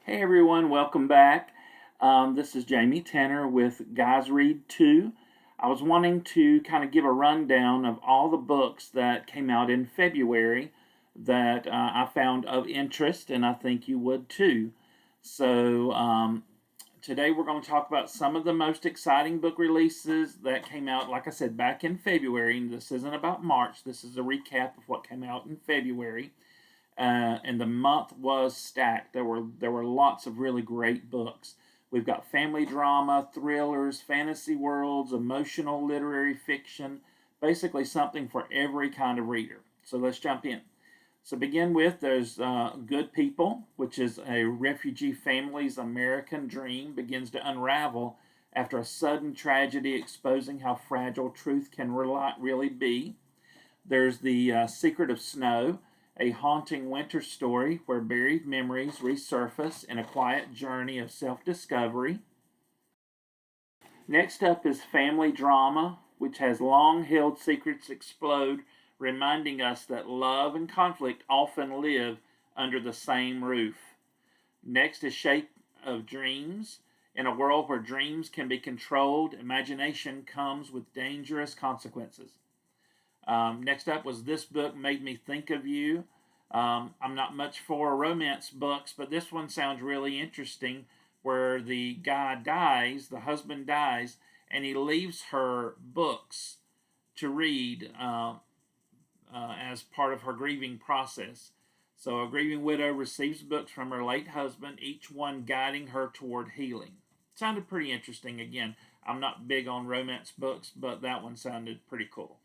Hey everyone, welcome back. This is Jamie Tanner with Guys Read 2. I was wanting to kind of give a rundown of all the books that came out in February that I found of interest, and I think you would too. So today we're going to talk about some of the most exciting book releases that came out, like I said, back in February. And this isn't about March, this is a recap of what came out in February. And the month was stacked. There were lots of really great books. We've got family drama, thrillers, fantasy worlds, emotional literary fiction, basically something for every kind of reader. So let's jump in. So begin with there's Good People, which is a refugee family's American dream begins to unravel after a sudden tragedy exposing how fragile truth can really be. There's The Secret of Snow, a haunting winter story where buried memories resurface in a quiet journey of self discovery. Next up is Family Drama, which has long held secrets explode, reminding us that love and conflict often live under the same roof. Next is Shape of Dreams. In a world where dreams can be controlled, imagination comes with dangerous consequences. Next up was This Book Made Me Think of You. I'm not much for romance books, but this one sounds really interesting where the guy dies, the husband dies, and he leaves her books to read as part of her grieving process. So, a grieving widow receives books from her late husband, each one guiding her toward healing. Sounded pretty interesting. Again, I'm not big on romance books, but that one sounded pretty cool.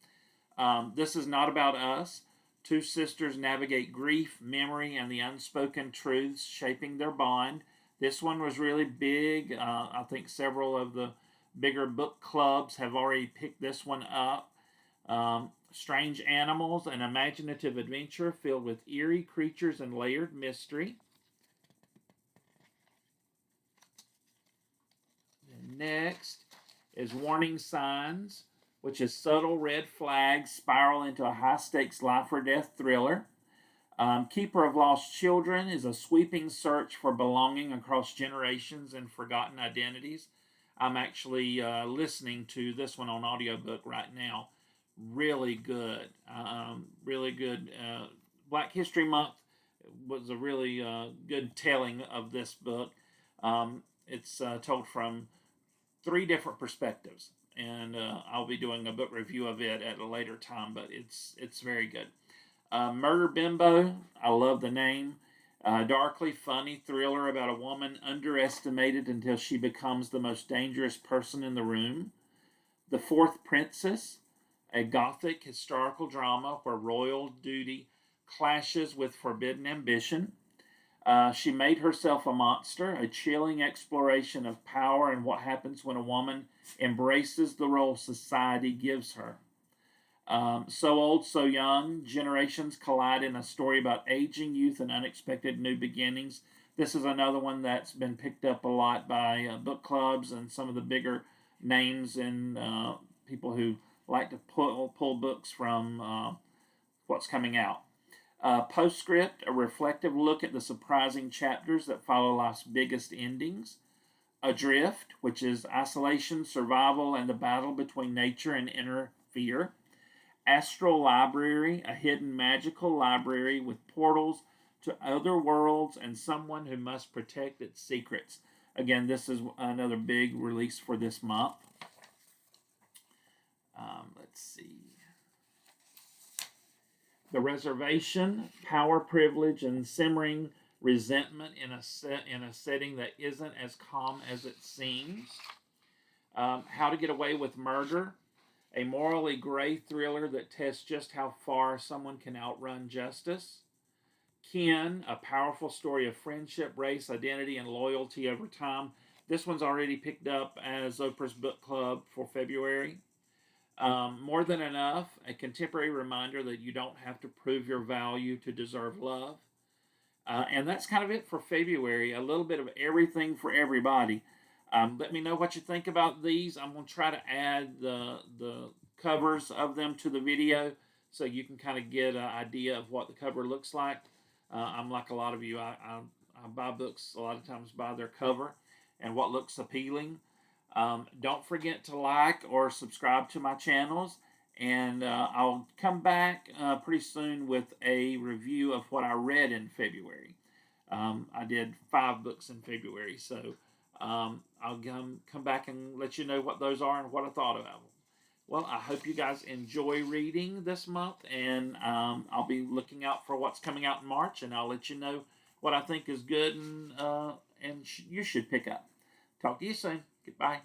This is Not About Us. Two sisters navigate grief, memory, and the unspoken truths shaping their bond. This one was really big. I think several of the bigger book clubs have already picked this one up. Strange Animals, an imaginative adventure filled with eerie creatures and layered mystery. And next is Warning Signs, which is subtle red flags spiral into a high stakes life or death thriller. Keeper of Lost Children is a sweeping search for belonging across generations and forgotten identities. I'm actually listening to this one on audiobook right now. Really good. Really good. Black History Month was a really good telling of this book. It's told from three different perspectives, and I'll be doing a book review of it at a later time. But it's very good. Murder Bimbo, I love the name. Darkly funny thriller about a woman underestimated until she becomes the most dangerous person in the room. The Fourth Princess, a gothic historical drama where royal duty clashes with forbidden ambition. She made herself a monster, a chilling exploration of power and what happens when a woman embraces the role society gives her. So Old, So Young, generations collide in a story about aging, youth, and unexpected new beginnings. This is another one that's been picked up a lot by book clubs and some of the bigger names and people who like to pull books from what's coming out. Postscript, a reflective look at the surprising chapters that follow life's biggest endings. Adrift, which is isolation, survival, and the battle between nature and inner fear. Astral Library, a hidden magical library with portals to other worlds and someone who must protect its secrets. Again, this is another big release for this month. Let's see. The Reservation, power, privilege, and simmering resentment in a setting that isn't as calm as it seems. How to Get Away with Murder, a morally gray thriller that tests just how far someone can outrun justice. Kin, a powerful story of friendship, race, identity, and loyalty over time. This one's already picked up as Oprah's book club for February. More Than Enough, a contemporary reminder that you don't have to prove your value to deserve love. And that's kind of it for February. A little bit of everything for everybody. Let me know what you think about these. I'm going to try to add the covers of them to the video so you can kind of get an idea of what the cover looks like. I'm like a lot of you. I buy books a lot of times by their cover and what looks appealing. Don't forget to like or subscribe to my channels, and I'll come back pretty soon with a review of what I read in February. I did 5 books in February, so I'll come back and let you know what those are and what I thought about them. Well, I hope you guys enjoy reading this month, and I'll be looking out for what's coming out in March, and I'll let you know what I think is good and you should pick up. Talk to you soon. Goodbye.